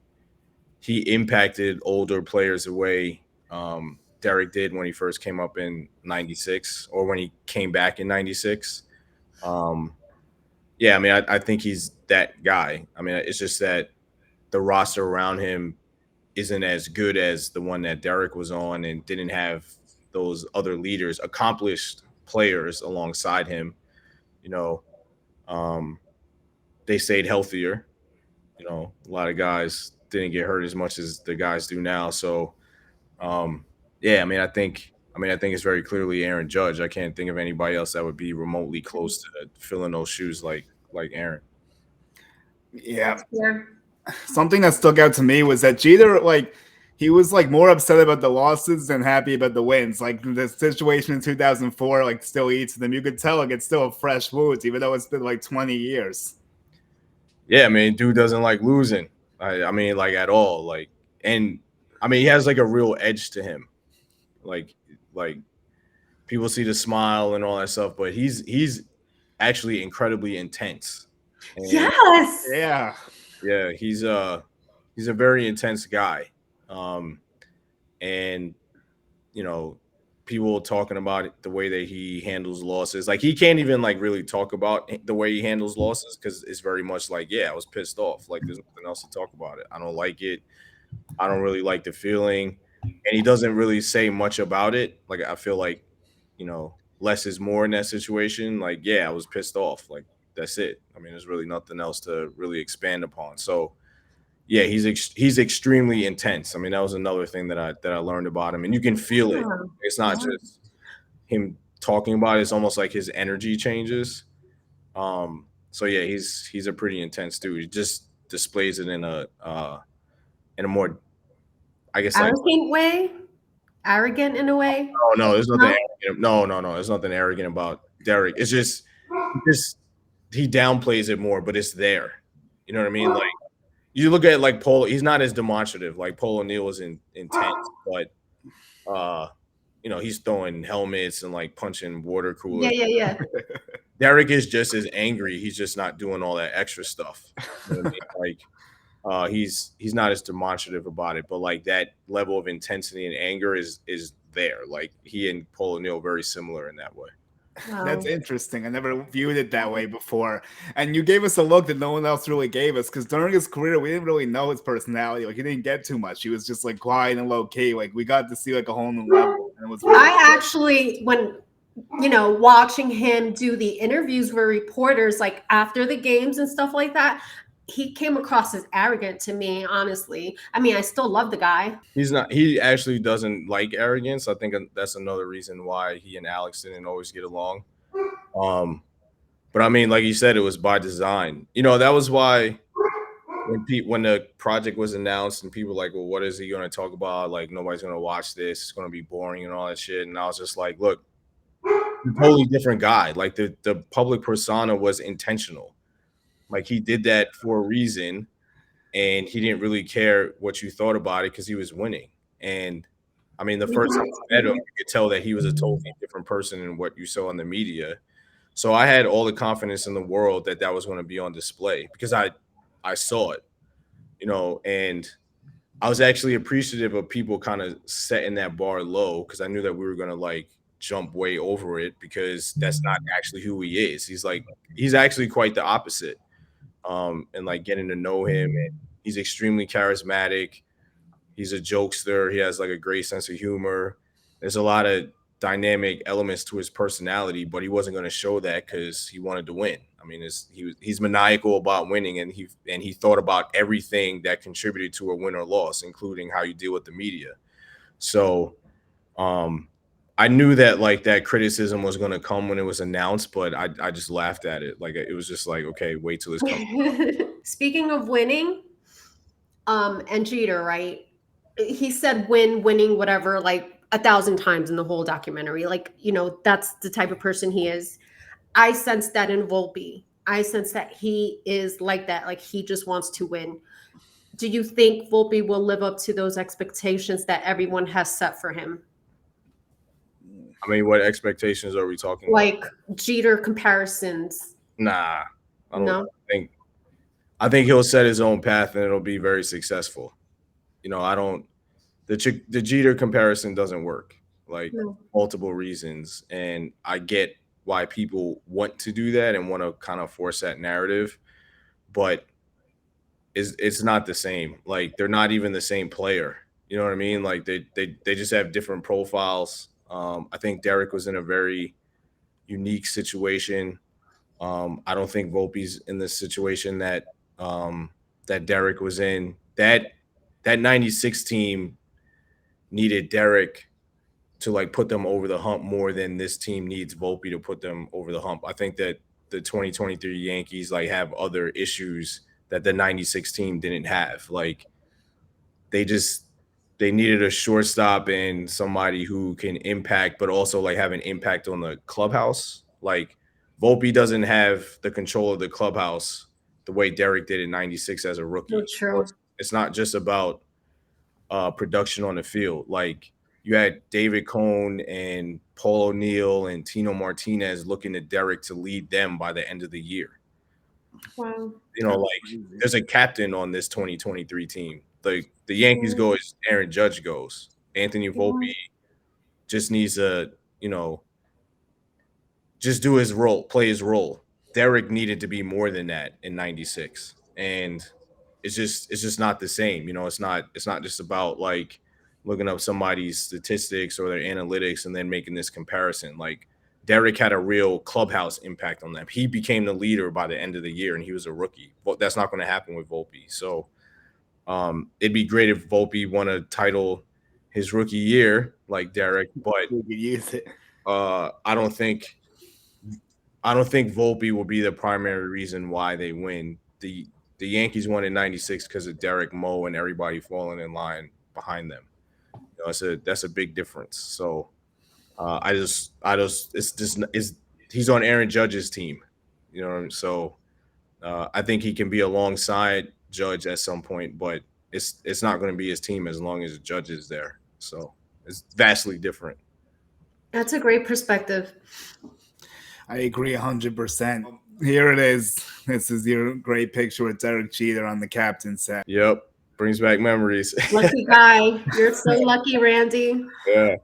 Speaker 3: impacted older players the way Derek did when he first came up in '96 or when he came back in '96. Yeah, I mean, I think he's that guy. I mean, it's just that the roster around him isn't as good as the one that Derek was on and didn't have those other leaders, accomplished players alongside him. they stayed healthier. You know, a lot of guys didn't get hurt as much as the guys do now. So, yeah, I think it's very clearly Aaron Judge. I can't think of anybody else that would be remotely close to filling those shoes like Aaron.
Speaker 1: Yeah.
Speaker 2: That's fair.
Speaker 1: Something that stuck out to me was that Jeter, like, he was like more upset about the losses than happy about the wins. Like the situation in 2004, like still eats them. You could tell like it's still a fresh wound, even though it's been like 20 years.
Speaker 3: Yeah, I mean, dude doesn't like losing. I mean, like at all. Like, and I mean, he has like a real edge to him. Like people see the smile and all that stuff, but he's actually incredibly intense. And
Speaker 2: Yes.
Speaker 1: Yeah.
Speaker 3: yeah, he's a very intense guy. And you know, people talking about the way that he handles losses. Like he can't even like really talk about the way he handles losses because it's very much like, yeah, I was pissed off. Like there's nothing else to talk about it. I don't like it. I don't really like the feeling. And he doesn't really say much about it. Like I feel like, you know, less is more in that situation. Like, yeah, I was pissed off. Like that's it. I mean, there's really nothing else to really expand upon. So yeah, he's extremely intense. I mean, that was another thing that I learned about him, and you can feel it. It's not just him talking about it; it's almost like his energy changes. So yeah, he's a pretty intense dude. He just displays it in a more, I guess, like
Speaker 2: Arrogant way. Arrogant in a way.
Speaker 3: oh no, there's nothing
Speaker 2: No?
Speaker 3: arrogant. No, there's nothing arrogant about Derek. It's just he downplays it more, but it's there. You know what I mean? Like you look at like Paul, he's not as demonstrative. Like Paul O'Neill was intense, but you know, he's throwing helmets and like punching water coolers.
Speaker 2: Yeah.
Speaker 3: Derek is just as angry. He's just not doing all that extra stuff. You know what I mean? Like he's not as demonstrative about it, but like that level of intensity and anger is there. Like he and Paul O'Neill very similar in that way.
Speaker 2: Wow.
Speaker 1: That's interesting. I never viewed it that way before. And you gave us a look that no one else really gave us because during his career, we didn't really know his personality. Like he didn't get too much. He was just like quiet and low key. Like we got to see like a whole new level. And it was really
Speaker 2: I actually, when watching him do the interviews with reporters, like after the games and stuff like that, he came across as arrogant to me, honestly. I mean, I still love the guy.
Speaker 3: He's not. He actually doesn't like arrogance. I think that's another reason why he and Alex didn't always get along. But I mean, like you said, it was by design. You know, that was why when the project was announced and people were like, well, what is he going to talk about? Like nobody's going to watch this. It's going to be boring and all that shit. And I was just like, look, a totally different guy. Like the public persona was intentional. Like he did that for a reason. And he didn't really care what you thought about it because he was winning. And I mean, the first time I met him, you could tell that he was a totally different person than what you saw in the media. So I had all the confidence in the world that was going to be on display because I saw it, you know, and I was actually appreciative of people kind of setting that bar low because I knew that we were going to like jump way over it because that's not actually who he is. He's actually quite the opposite. And like getting to know him, and he's extremely charismatic. He's a jokester. He has like a great sense of humor. There's a lot of dynamic elements to his personality, but he wasn't going to show that because he wanted to win. I mean, he's maniacal about winning, and he thought about everything that contributed to a win or loss, including how you deal with the media. So, I knew that like that criticism was going to come when it was announced, but I just laughed at it. Like it was just like, okay, wait till this comes.
Speaker 2: Speaking of winning, and Jeter, right? He said winning, whatever, like 1,000 times in the whole documentary. Like, that's the type of person he is. I sense that in Volpe. I sense that he is like that. Like he just wants to win. Do you think Volpe will live up to those expectations that everyone has set for him?
Speaker 3: I mean, what expectations are we talking about?
Speaker 2: Like Jeter comparisons.
Speaker 3: Nah, I don't think. I think he'll set his own path and it'll be very successful. You know, the Jeter comparison doesn't work, like multiple reasons. And I get why people want to do that and want to kind of force that narrative, but it's not the same. Like they're not even the same player. You know what I mean? Like they just have different profiles. I think Derek was in a very unique situation. I don't think Volpe's in the situation that that Derek was in. That 96 team needed Derek to like put them over the hump more than this team needs Volpe to put them over the hump. I think that the 2023 Yankees like have other issues that the 96 team didn't have. Like they needed a shortstop and somebody who can impact, but also like have an impact on the clubhouse. Like Volpe doesn't have the control of the clubhouse the way Derek did in 96 as a rookie.
Speaker 2: So true.
Speaker 3: It's not just about production on the field. Like you had David Cone and Paul O'Neill and Tino Martinez looking to Derek to lead them by the end of the year.
Speaker 2: Wow.
Speaker 3: You know, like there's a captain on this 2023 team. The Yankees go as Aaron Judge goes. Anthony Volpe just needs to, you know, just do his role, play his role. Derek needed to be more than that in 96. And it's just not the same. You know, it's not just about like looking up somebody's statistics or their analytics and then making this comparison. Like Derek had a real clubhouse impact on them. He became the leader by the end of the year and he was a rookie. But that's not going to happen with Volpe. So it'd be great if Volpe won a title his rookie year like Derek, but
Speaker 1: We could use it.
Speaker 3: I don't think Volpe will be the primary reason why they win. The Yankees won in 96 because of Derek, Mo, and everybody falling in line behind them. You know, that's a big difference. So he's on Aaron Judge's team. You know, so I think he can be alongside Judge at some point, but it's not going to be his team as long as Judge is there. So it's vastly different.
Speaker 2: That's a great perspective.
Speaker 1: I agree 100%. Here it is. This is your great picture with Derek Jeter on the captain's set.
Speaker 3: Yep. Brings back memories.
Speaker 2: Lucky guy. You're so lucky, Randy.
Speaker 3: Yeah.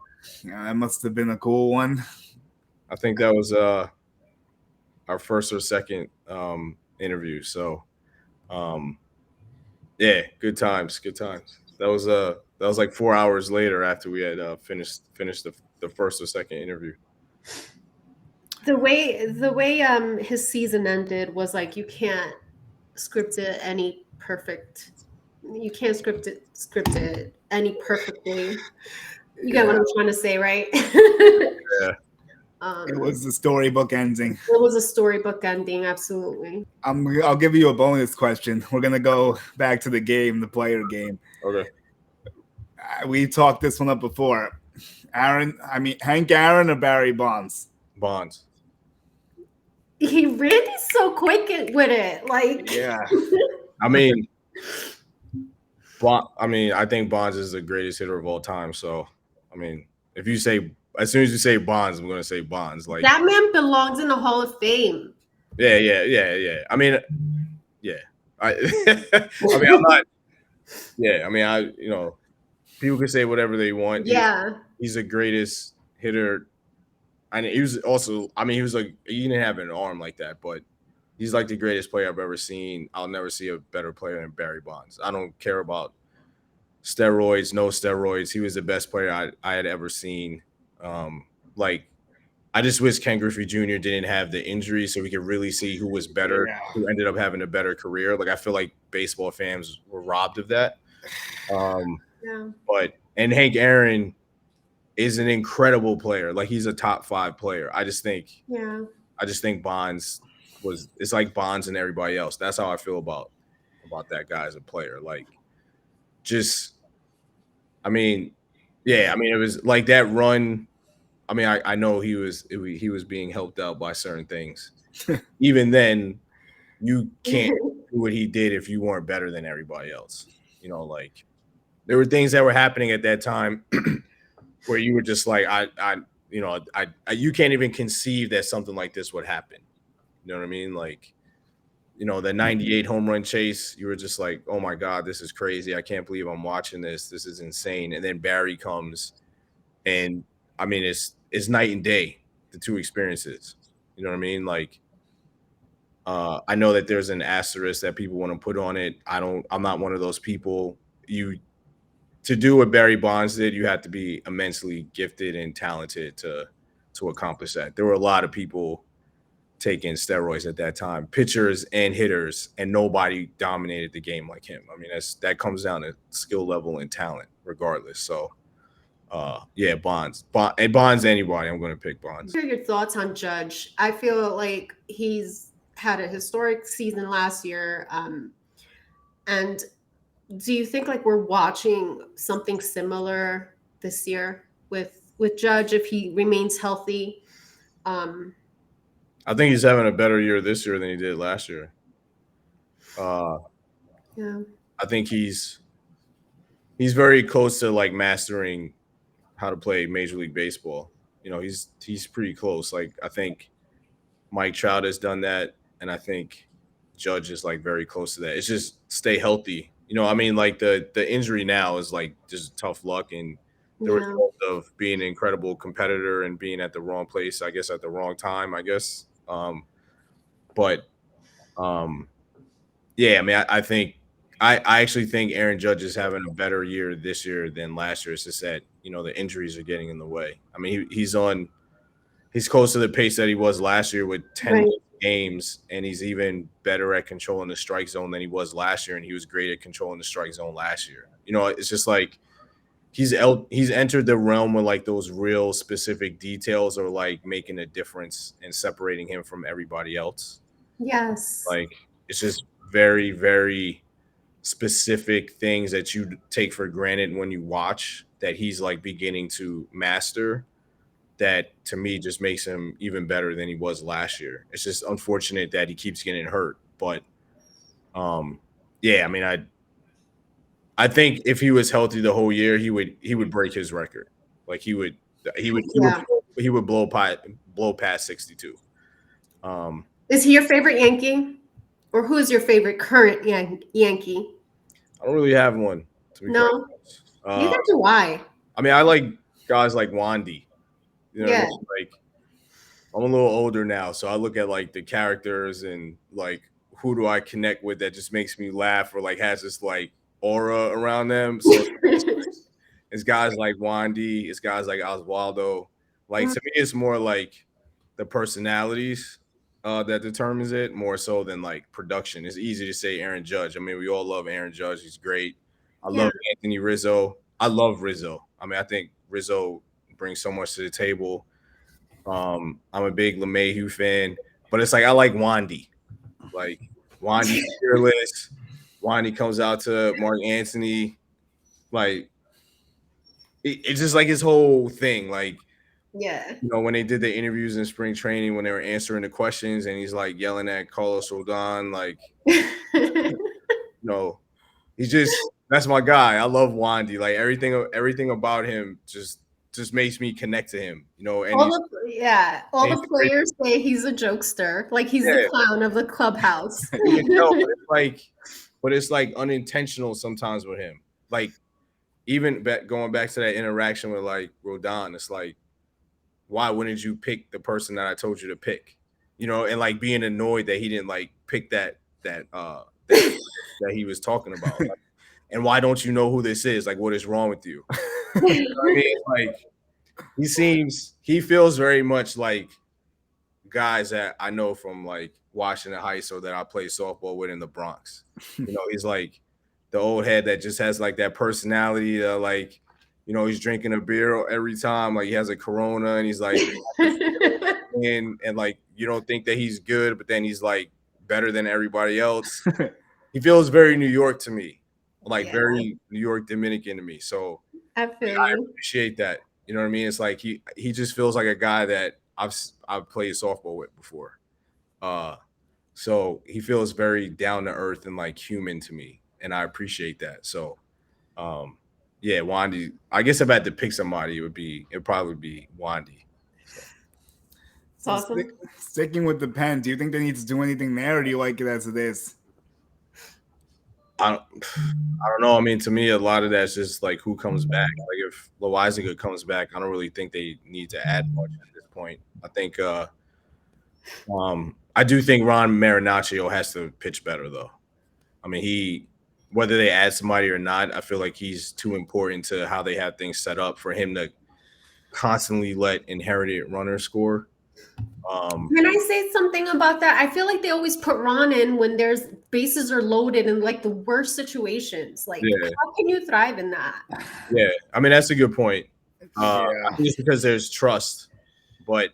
Speaker 1: That must have been a cool one.
Speaker 3: I think that was our first or second interview. So yeah, good times. That was like 4 hours later after we had finished the first or second interview.
Speaker 2: The way his season ended was like you can't script it any perfect. You can't script it any perfectly. You get what I'm trying to say, right?
Speaker 3: Yeah.
Speaker 1: It was the storybook ending.
Speaker 2: It was a storybook ending, absolutely.
Speaker 1: I'll give you a bonus question. We're gonna go back to the game, the player game.
Speaker 3: Okay.
Speaker 1: We talked this one up before. Hank Aaron or Barry Bonds?
Speaker 3: Bonds.
Speaker 2: Randy's so quick with it. Like,
Speaker 1: yeah.
Speaker 3: I think Bonds is the greatest hitter of all time. So, I mean, as soon as you say Bonds, I'm going to say Bonds. Like
Speaker 2: that man belongs in the Hall of Fame.
Speaker 3: Yeah. I mean, yeah. I'm not. Yeah, I mean, people can say whatever they want.
Speaker 2: Yeah,
Speaker 3: he's the greatest hitter. And he was also, he was like, he didn't have an arm like that, but he's like the greatest player I've ever seen. I'll never see a better player than Barry Bonds. I don't care about steroids, no steroids. He was the best player I had ever seen. I just wish Ken Griffey Jr. didn't have the injury so we could really see who was better, who ended up having a better career. Like, I feel like baseball fans were robbed of that. And Hank Aaron is an incredible player. Like, he's a top 5 player. I just think Bonds it's like Bonds and everybody else. That's how I feel about that guy as a player. Like, it was like that run. I know he was being helped out by certain things. Even then, you can't do what he did if you weren't better than everybody else. You know, like there were things that were happening at that time where you were just like, you can't even conceive that something like this would happen. You know what I mean? Like, the 98 home run chase, you were just like, oh my God, this is crazy. I can't believe I'm watching this. This is insane. And then Barry comes and it's night and day, the two experiences. You know what I mean? Like, I know that there's an asterisk that people want to put on it. I'm not one of those people. To do what Barry Bonds did, you have to be immensely gifted and talented to accomplish that. There were a lot of people taking steroids at that time, pitchers and hitters, and nobody dominated the game like him. I mean, that comes down to skill level and talent, regardless. So, yeah, Bonds, anybody. I'm going to pick Bonds.
Speaker 2: What are your thoughts on Judge? I feel like he's had a historic season last year, and do you think like we're watching something similar this year with Judge if he remains healthy?
Speaker 3: I think he's having a better year this year than he did last year.
Speaker 2: Yeah.
Speaker 3: I think he's very close to like mastering how to play Major League Baseball. You know, he's pretty close. Like I think Mike Trout has done that, and I think Judge is like very close to that. It's just stay healthy. You know, I mean, like the injury now is like just tough luck and the result of being an incredible competitor and being at the wrong place, I guess, at the wrong time, I guess. Yeah, I mean, I actually think Aaron Judge is having a better year this year than last year. It's just that, you know, the injuries are getting in the way. I mean, he's close to the pace that he was last year with 10 games, and he's even better at controlling the strike zone than he was last year, and he was great at controlling the strike zone last year. You know, it's just like he's entered the realm where like those real specific details are like making a difference and separating him from everybody else.
Speaker 2: Yes.
Speaker 3: Like it's just very, very specific things that you take for granted when you watch that he's like beginning to master. That to me just makes him even better than he was last year. It's just unfortunate that he keeps getting hurt, but yeah, I mean, I think if he was healthy the whole year, he would break his record. Like he would blow past 62.
Speaker 2: Is he your favorite Yankee, or who is your favorite current Yankee?
Speaker 3: I don't really have one.
Speaker 2: No, neither do I.
Speaker 3: I mean, I like guys like Wandy. You know,
Speaker 2: yeah.
Speaker 3: I mean? Like I'm a little older now, so I look at like the characters and like who do I connect with that just makes me laugh or like has this like aura around them. So it's guys like Wandy, it's guys like Oswaldo. Like to me, it's more like the personalities that determines it more so than like production. It's easy to say Aaron Judge. I mean, we all love Aaron Judge. He's great. I love Anthony Rizzo. I love Rizzo. I mean, I think Rizzo brings so much to the table. I'm a big LeMahieu fan, but it's like I like Wandy. Like Wandy's fearless. Wandy comes out to Mark Anthony. Like it's just like his whole thing. Like
Speaker 2: yeah,
Speaker 3: you know, when they did the interviews in spring training, when they were answering the questions, and he's like yelling at Carlos Rodon, like you know, he's just that's my guy. I love Wandy. Like everything about him just makes me connect to him, you know. And
Speaker 2: all the players say he's a jokester, like he's the clown of the clubhouse.
Speaker 3: You know, but it's like unintentional sometimes with him. Like even going back to that interaction with like Rodon, it's like, why wouldn't you pick the person that I told you to pick? You know, and like being annoyed that he didn't like pick that he was talking about. Like, and why don't you know who this is? Like, what is wrong with you? You know what I mean? Like he feels very much like guys that I know from like Washington Heights or that I play softball with in the Bronx. You know, he's like the old head that just has like that personality that like, you know, he's drinking a beer every time. Like he has a Corona and he's like, and like, you don't think that he's good, but then he's like better than everybody else. He feels very New York to me, like very New York Dominican to me. So I appreciate that. You know what I mean? It's like he just feels like a guy that I've played softball with before. So he feels very down to earth and like human to me, and I appreciate that. So, yeah, Wandy. I guess if I had to pick somebody, it'd probably be Wandy.
Speaker 2: So. Awesome.
Speaker 1: Sticking with the pen, do you think they need to do anything there, or do you like it as it is?
Speaker 3: I don't know. I mean, to me, a lot of that's just like who comes back. Like if Loizaga comes back, I don't really think they need to add much at this point. I think I do think Ron Marinaccio has to pitch better though. I mean, whether they add somebody or not, I feel like he's too important to how they have things set up for him to constantly let inherited runners score.
Speaker 2: Can I say something about that? I feel like they always put Ron in when there's bases are loaded in like the worst situations. Like,
Speaker 3: Yeah.
Speaker 2: how can you thrive in that?
Speaker 3: Yeah, I mean that's a good point. I
Speaker 1: Yeah.
Speaker 3: think it's because there's trust, but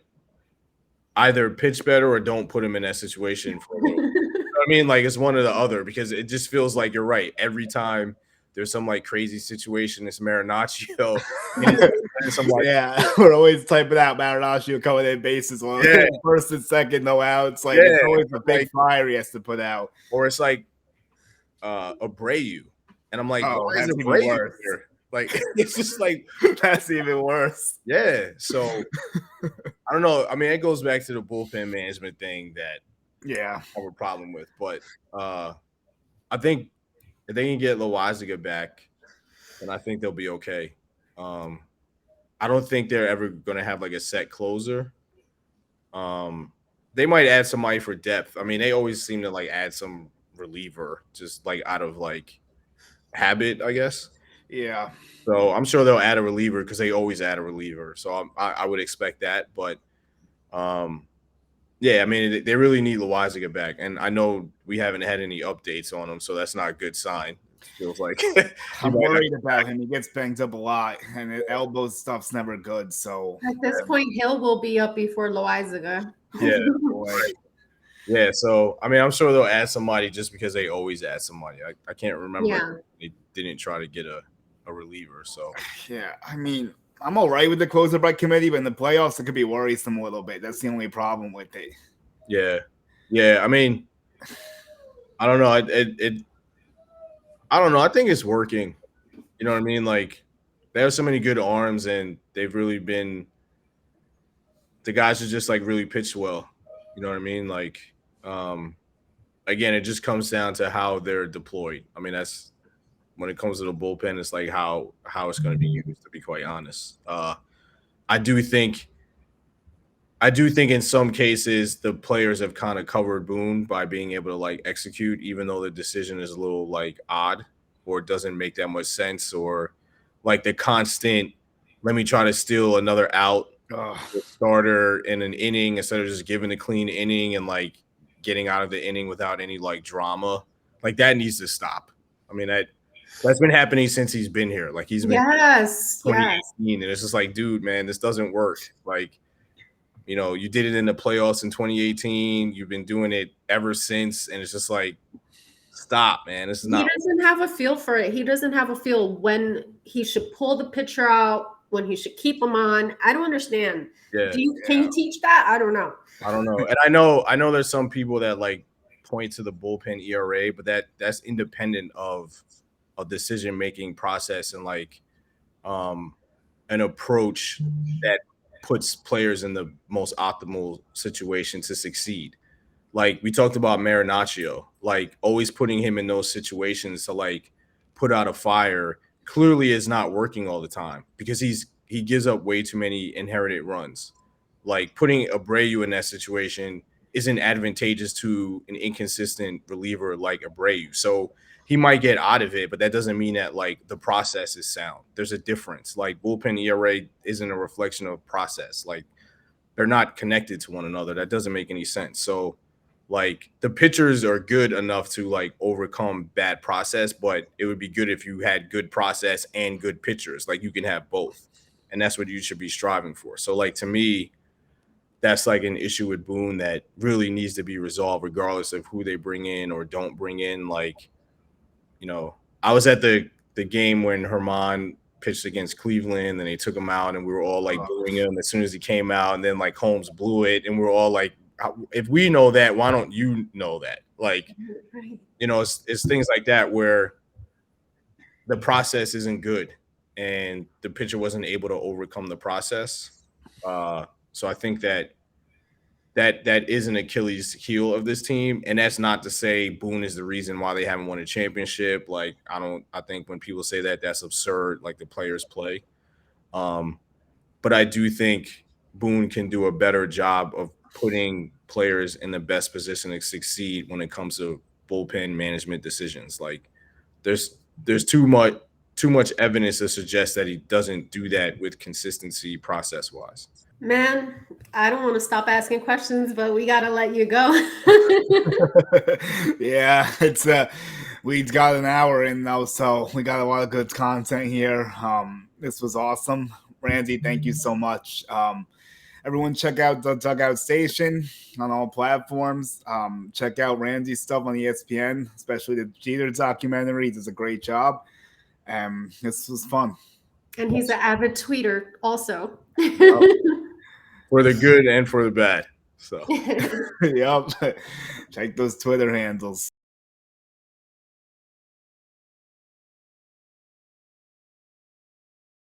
Speaker 3: either pitch better or don't put him in that situation for a little. You know what I mean, like it's one or the other because it just feels like you're right every time. There's some like crazy situation. It's Marinaccio. And some like
Speaker 1: Yeah, we're always typing out Marinaccio coming in bases on first and second, no outs. Like it's always a big fire he has to put out.
Speaker 3: Or it's like Abreu, and I'm like,
Speaker 1: Oh,
Speaker 3: why is
Speaker 1: that's even
Speaker 3: Abreu
Speaker 1: worse.
Speaker 3: here? Like it's just like
Speaker 1: That's even worse.
Speaker 3: yeah. So I don't know. I mean, it goes back to the bullpen management thing that
Speaker 1: Yeah,
Speaker 3: I have a problem with, but I think if they can get Loizaga back, then I think they'll be okay. I don't think they're ever going to have like a set closer. They might add somebody for depth. I mean, they always seem to like add some reliever just like out of like habit, I guess.
Speaker 1: yeah.
Speaker 3: So I'm sure they'll add a reliever because they always add a reliever. So I would expect that, but yeah, I mean they really need Loizaga back, and I know we haven't had any updates on him, so that's not a good sign. It feels like
Speaker 1: I'm worried about him. He gets banged up a lot, and his elbow stuff's never good. So
Speaker 2: At this point, Hill will be up before Loizaga.
Speaker 3: yeah, right. Yeah. So I mean, I'm sure they'll add somebody just because they always add somebody. I can't remember they didn't try to get a reliever. So
Speaker 1: yeah, I mean, I'm all right with the closer by committee, but in the playoffs, it could be worrisome a little bit. That's the only problem with it.
Speaker 3: Yeah, yeah. I mean, I don't know. I don't know. I think it's working. You know what I mean? Like they have so many good arms, and they've really been. The guys are just like really pitched well. You know what I mean? Like, again, it just comes down to how they're deployed. I mean, that's when it comes to the bullpen, it's like how it's going to be used. To be quite honest, I do think in some cases the players have kind of covered Boone by being able to like execute, even though the decision is a little like odd or doesn't make that much sense, or like the constant let me try to steal another out starter in an inning instead of just giving a clean inning and like getting out of the inning without any like drama. Like that needs to stop. I mean, that's been happening since he's been here. Like he's been 2018, and it's just like, dude, man, this doesn't work. Like, you know, you did it in the playoffs in 2018. You've been doing it ever since, and it's just like, stop, man. This is not.
Speaker 2: He doesn't have a feel for it. He doesn't have a feel when he should pull the pitcher out, when he should keep him on. I don't understand.
Speaker 3: Yeah.
Speaker 2: Can you teach that? I don't know.
Speaker 3: I don't know. And I know there's some people that like point to the bullpen ERA, but that's independent of a decision-making process and like an approach that puts players in the most optimal situation to succeed. Like we talked about Marinaccio, like always putting him in those situations to like put out a fire clearly is not working all the time because he gives up way too many inherited runs. Like putting Abreu in that situation isn't advantageous to an inconsistent reliever like Abreu. So he might get out of it, but that doesn't mean that like the process is sound. There's a difference. Like bullpen ERA isn't a reflection of process. Like they're not connected to one another. That doesn't make any sense. So like the pitchers are good enough to like overcome bad process, but it would be good if you had good process and good pitchers. Like you can have both. And that's what you should be striving for. So like to me, that's like an issue with Boone that really needs to be resolved regardless of who they bring in or don't bring in. Like, you know, I was at the game when Herman pitched against Cleveland and they took him out and we were all like booing him as soon as he came out, and then like Holmes blew it and we were all like, if we know that, why don't you know that? Like, you know, it's things like that where the process isn't good and the pitcher wasn't able to overcome the process. So I think that is an Achilles heel of this team. And that's not to say Boone is the reason why they haven't won a championship. Like, I think when people say that, that's absurd, like the players play. But I do think Boone can do a better job of putting players in the best position to succeed when it comes to bullpen management decisions. Like there's too much evidence to suggest that he doesn't do that with consistency process wise.
Speaker 2: Man, I don't want to stop asking questions, but we got to let you go.
Speaker 1: Yeah, it's we got an hour in now, so we got a lot of good content here. This was awesome. Randy, thank you so much. Everyone check out the Dugout Station on all platforms. Check out Randy's stuff on ESPN, especially the Jeter documentary. He does a great job. This was fun.
Speaker 2: And he's an avid tweeter also.
Speaker 3: For the good and for the bad. So
Speaker 1: Yep. Check those Twitter handles.